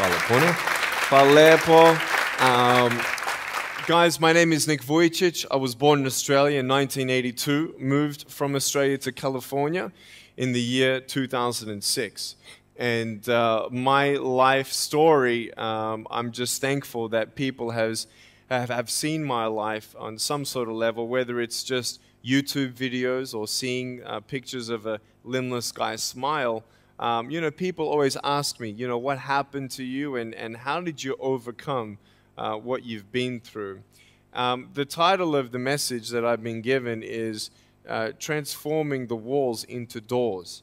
Hvala puno. Guys, my name is Nick Vujicic. I was born in Australia in 1982, moved from Australia to California in the year 2006. And my life story, I'm just thankful that people have seen my life on some sort of level, whether it's just YouTube videos or seeing pictures of a limbless guy smile. You know, people always ask me, you know, what happened to you and how did you overcome what you've been through. The title of the message that I've been given is Transforming the Walls into Doors.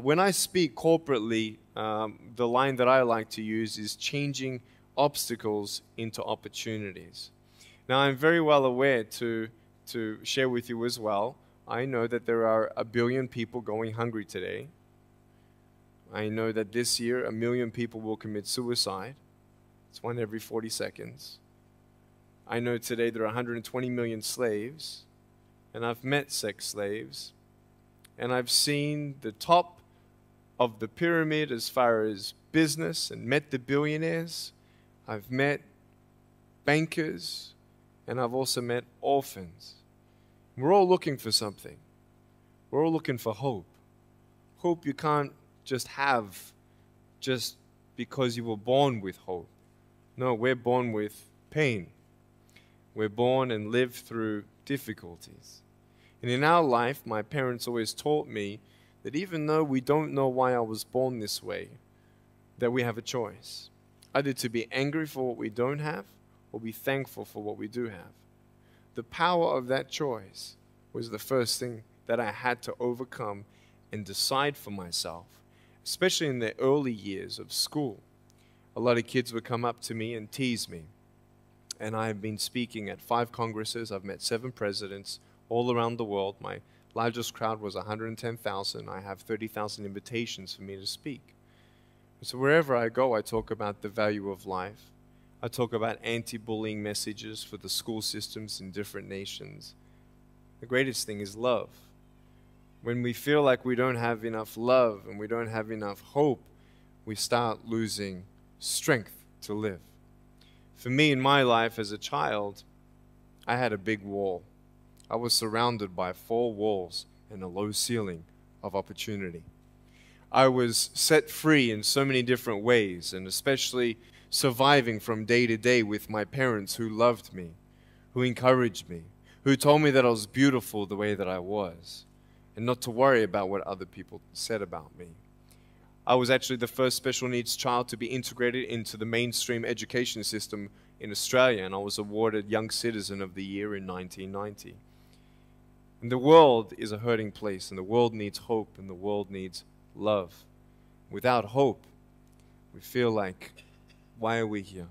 When I speak corporately, the line that I like to use is changing obstacles into opportunities. Now, I'm very well aware to share with you as well, I know that there are 1 billion people going hungry today. I know that this year 1 million people will commit suicide. It's 1 every 40 seconds. I know today there are 120 million slaves, and I've met sex slaves, and I've seen the top of the pyramid as far as business and met the billionaires. I've met bankers, and I've also met orphans. We're all looking for something. We're all looking for hope. Hope you can't just have just because you were born with hope. No, we're born with pain. We're born and live through difficulties. And in our life, my parents always taught me that even though we don't know why I was born this way, that we have a choice. Either to be angry for what we don't have, or be thankful for what we do have. The power of that choice was the first thing that I had to overcome and decide for myself, especially in the early years of school. A lot of kids would come up to me and tease me. And I've been speaking at 5 congresses. I've met 7 presidents all around the world. My largest crowd was 110,000. I have 30,000 invitations for me to speak. So wherever I go, I talk about the value of life. I talk about anti-bullying messages for the school systems in different nations. The greatest thing is love. When we feel like we don't have enough love and we don't have enough hope, we start losing strength to live. For me, in my life as a child, I had a big wall. I was surrounded by 4 walls and a low ceiling of opportunity. I was set free in so many different ways, and especially surviving from day to day with my parents who loved me, who encouraged me, who told me that I was beautiful the way that I was, and not to worry about what other people said about me. I was actually the first special needs child to be integrated into the mainstream education system in Australia, and I was awarded Young Citizen of the Year in 1990. And the world is a hurting place, and the world needs hope, and the world needs love. Without hope, we feel like, why are we here?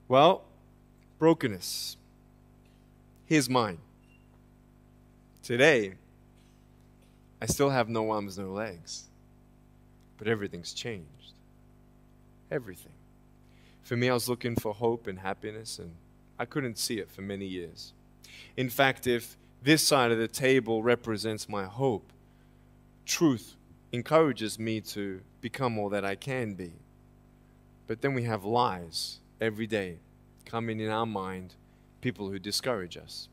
Well, brokenness. Here's mine. Today, I still have no arms, no legs. But everything's changed. Everything. For me, I was looking for hope and happiness, and I couldn't see it for many years. In fact, if this side of the table represents my hope, truth encourages me to become all that I can be. But then we have lies every day coming in our mind, people who discourage us.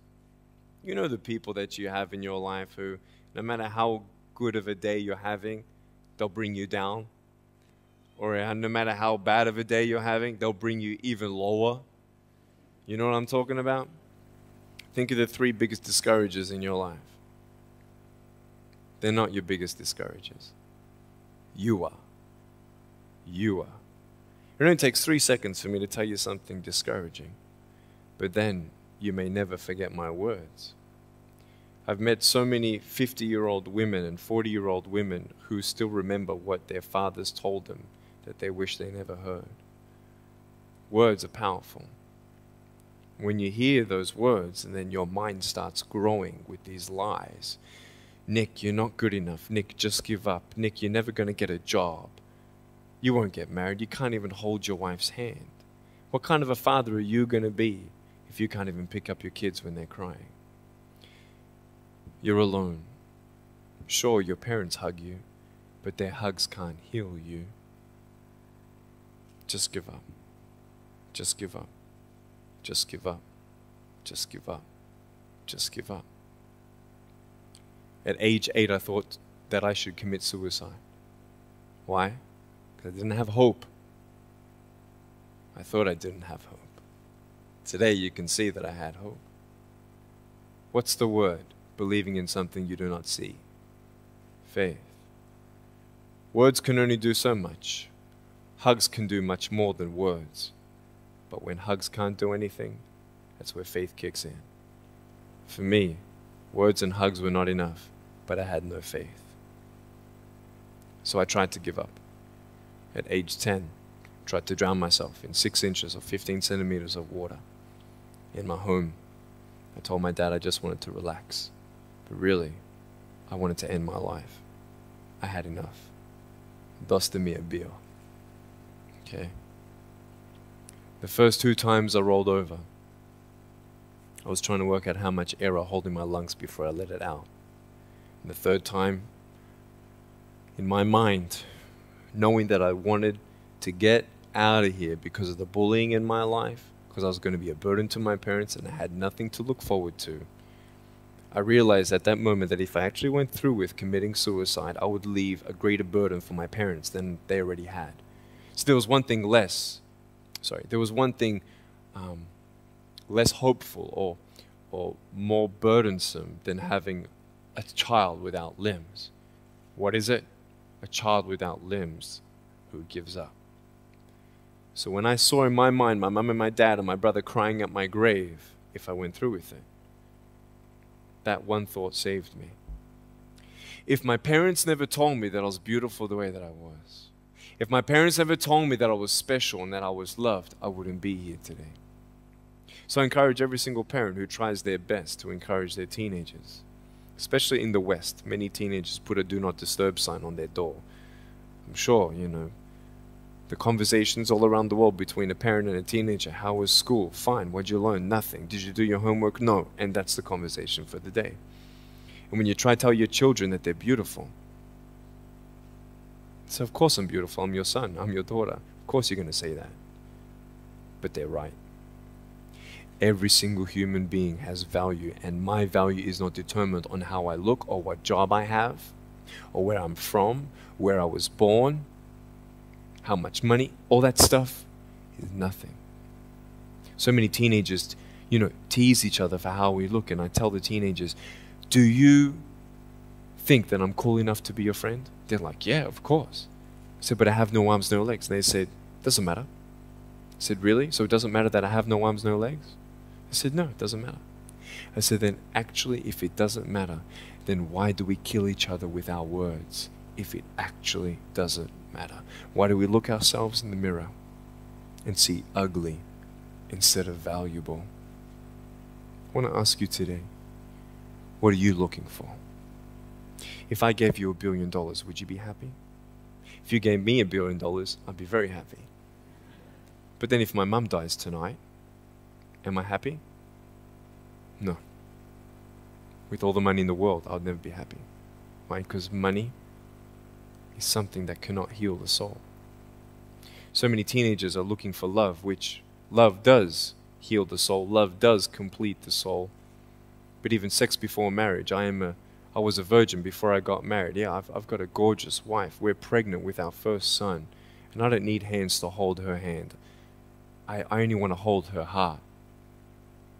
You know the people that you have in your life who, no matter how good of a day you're having, they'll bring you down. Or no matter how bad of a day you're having, they'll bring you even lower. You know what I'm talking about? Think of the 3 biggest discouragers in your life. They're not your biggest discouragers. You are. You are. It only takes 3 seconds for me to tell you something discouraging. But then you may never forget my words. I've met so many 50-year-old women and 40-year-old women who still remember what their fathers told them that they wish they never heard. Words are powerful. When you hear those words and then your mind starts growing with these lies. Nick, you're not good enough. Nick, just give up. Nick, you're never going to get a job. You won't get married. You can't even hold your wife's hand. What kind of a father are you going to be if you can't even pick up your kids when they're crying? You're alone. Sure, your parents hug you, but their hugs can't heal you. Just give up. Just give up. Just give up. Just give up. Just give up. At age 8, I thought that I should commit suicide. Why? Because I didn't have hope. I thought I didn't have hope. Today you can see that I had hope. What's the word? Believing in something you do not see. Faith. Words can only do so much. Hugs can do much more than words. But when hugs can't do anything, that's where faith kicks in. For me, words and hugs were not enough, but I had no faith. So I tried to give up. At age 10, tried to drown myself in 6 inches or 15 centimeters of water. In my home, I told my dad I just wanted to relax. But really, I wanted to end my life. I had enough. Dosta mi bio. Okay. The first 2 times I rolled over, I was trying to work out how much air I hold in my lungs before I let it out. And the 3rd time, in my mind, knowing that I wanted to get out of here because of the bullying in my life, because I was going to be a burden to my parents and I had nothing to look forward to, I realized at that moment that if I actually went through with committing suicide, I would leave a greater burden for my parents than they already had. So there was one thing less hopeful or more burdensome than having a child without limbs. What is it? A child without limbs who gives up. So when I saw in my mind my mum and my dad and my brother crying at my grave if I went through with it, that one thought saved me. If my parents never told me that I was beautiful the way that I was, if my parents never told me that I was special and that I was loved, I wouldn't be here today. So I encourage every single parent who tries their best to encourage their teenagers. Especially in the West, many teenagers put a do not disturb sign on their door. I'm sure, the conversations all around the world between a parent and a teenager. How was school? Fine. What'd you learn? Nothing. Did you do your homework? No. And that's the conversation for the day. And when you try to tell your children that they're beautiful, so of course I'm beautiful. I'm your son. I'm your daughter. Of course you're going to say that. But they're right. Every single human being has value, and my value is not determined on how I look or what job I have or where I'm from, where I was born, how much money. All that stuff is nothing. So many teenagers, tease each other for how we look, and I tell the teenagers, do you think that I'm cool enough to be your friend? They're like, yeah, of course. I said, but I have no arms, no legs. They said, doesn't matter. I said, really? So it doesn't matter that I have no arms, no legs? I said, no, it doesn't matter. I said, then actually, if it doesn't matter, then why do we kill each other with our words if it actually doesn't matter? Why do we look ourselves in the mirror and see ugly instead of valuable? I want to ask you today, what are you looking for? If I gave you $1 billion, would you be happy? If you gave me $1 billion, I'd be very happy. But then if my mum dies tonight, am I happy? No. With all the money in the world, I'll never be happy. Why? Because money is something that cannot heal the soul. So many teenagers are looking for love, which love does heal the soul. Love does complete the soul. But even sex before marriage, I was a virgin before I got married. Yeah, I've got a gorgeous wife. We're pregnant with our first son. And I don't need hands to hold her hand. I only want to hold her heart.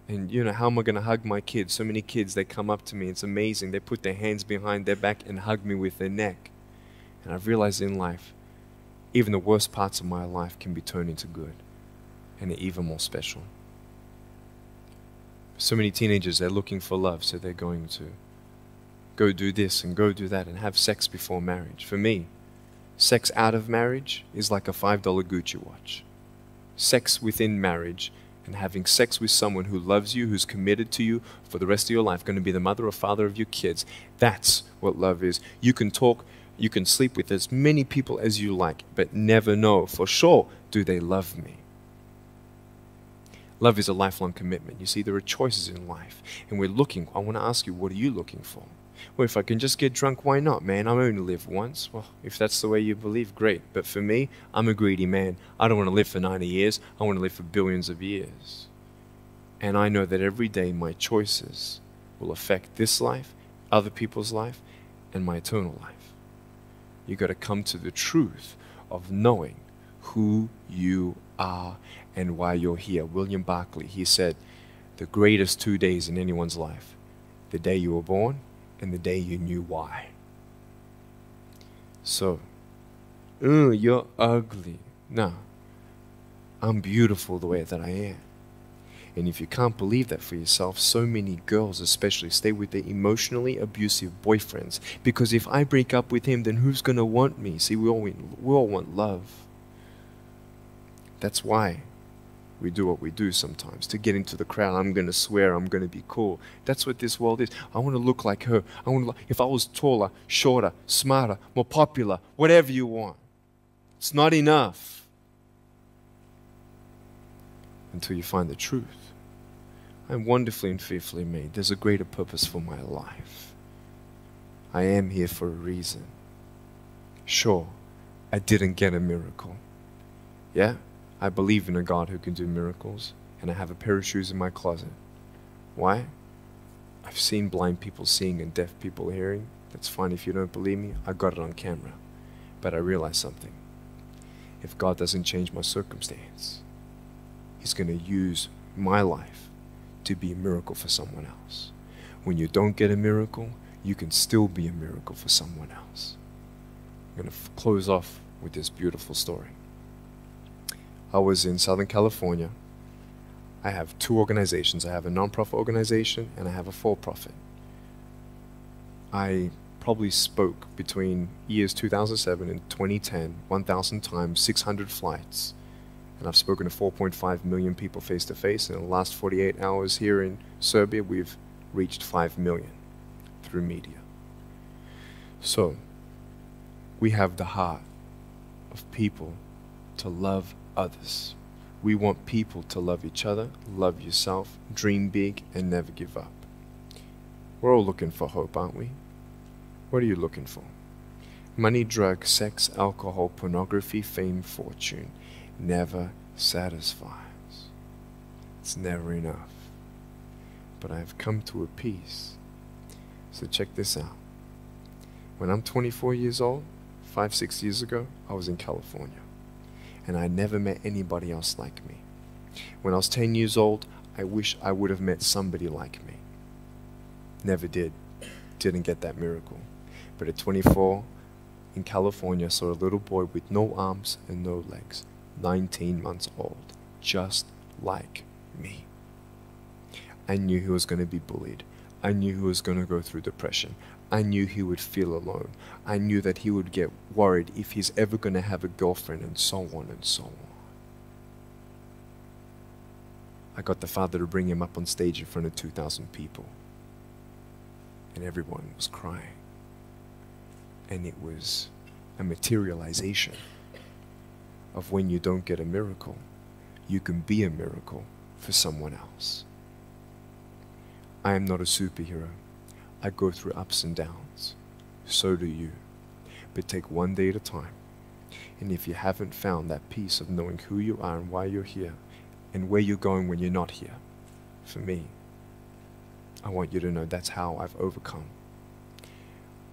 And how am I going to hug my kids? So many kids, they come up to me. It's amazing. They put their hands behind their back and hug me with their neck. And I've realized in life, even the worst parts of my life can be turned into good. And they're even more special. So many teenagers, they're looking for love. So they're going to go do this and go do that and have sex before marriage. For me, sex out of marriage is like a $5 Gucci watch. Sex within marriage and having sex with someone who loves you, who's committed to you for the rest of your life, going to be the mother or father of your kids. That's what love is. You can talk, you can sleep with as many people as you like, but never know for sure, do they love me? Love is a lifelong commitment. You see, there are choices in life, and we're looking. I want to ask you, what are you looking for? Well, if I can just get drunk, why not, man? I only live once. Well, if that's the way you believe, great. But for me, I'm a greedy man. I don't want to live for 90 years. I want to live for billions of years. And I know that every day my choices will affect this life, other people's life, and my eternal life. You got to come to the truth of knowing who you are and why you're here. William Barclay, he said, the greatest 2 days in anyone's life, the day you were born and the day you knew why. So, you're ugly. No, I'm beautiful the way that I am. And if you can't believe that for yourself, so many girls especially stay with their emotionally abusive boyfriends. Because if I break up with him, then who's going to want me? See, we all want love. That's why we do what we do sometimes. To get into the crowd, I'm going to swear, I'm going to be cool. That's what this world is. I want to look like her. If I was taller, shorter, smarter, more popular, whatever you want. It's not enough until you find the truth. I'm wonderfully and fearfully made. There's a greater purpose for my life. I am here for a reason. Sure, I didn't get a miracle. Yeah, I believe in a God who can do miracles, and I have a pair of shoes in my closet. Why? I've seen blind people seeing and deaf people hearing. That's fine if you don't believe me. I got it on camera. But I realized something. If God doesn't change my circumstance, He's going to use my life to be a miracle for someone else. When you don't get a miracle, you can still be a miracle for someone else. I'm going to close off with this beautiful story. I was in Southern California. I have two organizations. I have a non-profit organization and I have a for-profit. I probably spoke between years 2007 and 2010, 1,000 times, 600 flights. And I've spoken to 4.5 million people face to face. In the last 48 hours here in Serbia, we've reached 5 million through media. So, we have the heart of people to love others. We want people to love each other, love yourself, dream big, and never give up. We're all looking for hope, aren't we? What are you looking for? Money, drugs, sex, alcohol, pornography, fame, fortune never satisfies. It's never enough. But I've come to a peace. So check this out. When I'm 24 years old, 5-6 years ago, I was in California. And I never met anybody else like me. When I was 10 years old, I wish I would have met somebody like me. Never did. Didn't get that miracle. But at 24, in California, I saw a little boy with no arms and no legs, 19 months old, just like me. I knew he was going to be bullied. I knew he was going to go through depression. I knew he would feel alone. I knew that he would get worried if he's ever going to have a girlfriend, and so on and so on. I got the father to bring him up on stage in front of 2,000 people. And everyone was crying. And it was a materialization of when you don't get a miracle, you can be a miracle for someone else. I am not a superhero. I go through ups and downs. So do you. But take one day at a time. And if you haven't found that peace of knowing who you are and why you're here, and where you're going when you're not here, for me, I want you to know that's how I've overcome.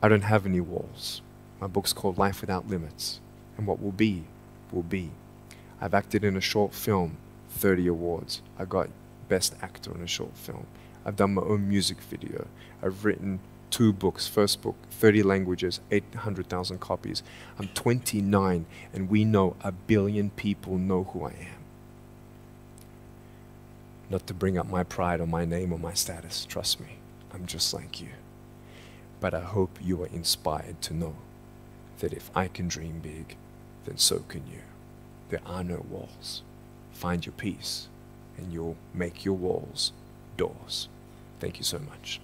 I don't have any walls. My book's called Life Without Limits. And what will be, will be. I've acted in a short film, 30 awards. I got Best Actor in a Short Film. I've done my own music video. I've written 2 books. First book, 30 languages, 800,000 copies. I'm 29, and we know 1 billion people know who I am. Not to bring up my pride or my name or my status. Trust me, I'm just like you. But I hope you are inspired to know that if I can dream big, then so can you. There are no walls. Find your peace, and you'll make your walls doors. Thank you so much.